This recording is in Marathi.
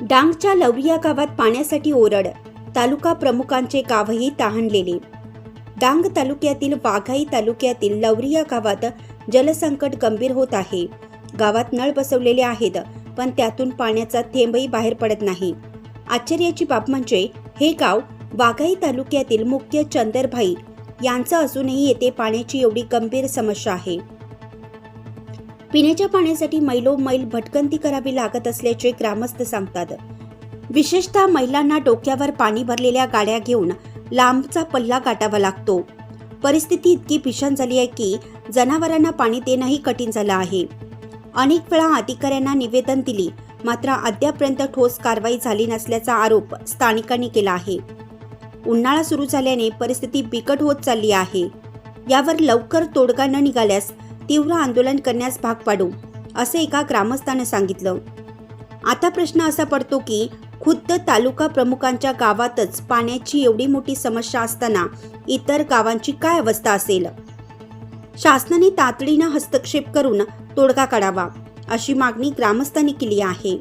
डांगच्या लवरिया गावात पाण्यासाठी ओरड, तालुका प्रमुखांचे गावही तहानलेले। डांग तालुक्यातील वाघाई तालुक्यातील लवरिया गावात जलसंकट गंभीर होत आहे। गावात नळ बसवलेले आहेत, पण त्यातून पाण्याचा थेंबही बाहेर पडत नाही। आश्चर्याची बाब म्हणजे हे गाव वाघाई तालुक्यातील मुख्य चंदरभाई यांचं असूनही येथे पाण्याची एवढी गंभीर समस्या आहे। पिण्याच्या पाण्यासाठी मैलोमैल भटकंती करावी लागत असल्याचे ग्रामस्थ सांगतात। विशेषतः महिलांना डोक्यावर पाणी भरलेल्या गाड्या घेऊन लांबचा पल्ला गाठावा लागतो। परिस्थिती इतकी भीषण झाली आहे की जनावरांना पाणी देणंही कठीण झालं आहे। अनेक वेळा अधिकाऱ्यांना निवेदन दिली, मात्र अद्यापर्यंत ठोस कारवाई झाली नसल्याचा आरोप स्थानिकांनी केला आहे। उन्हाळा सुरू झाल्याने परिस्थिती बिकट होत चालली आहे। यावर लवकर तोडगा न निघाल्यास तीव्र आंदोलन करण्यास भाग पाडू, असे एका ग्रामस्थाने सांगितलं। आता प्रश्न असा पडतो की खुद्द तालुका प्रमुखांच्या गावातच पाण्याची एवढी मोठी समस्या असताना इतर गावांची काय अवस्था असेल। शासनाने तातडीनं हस्तक्षेप करून तोडगा काढावा, अशी मागणी ग्रामस्थांनी केली आहे।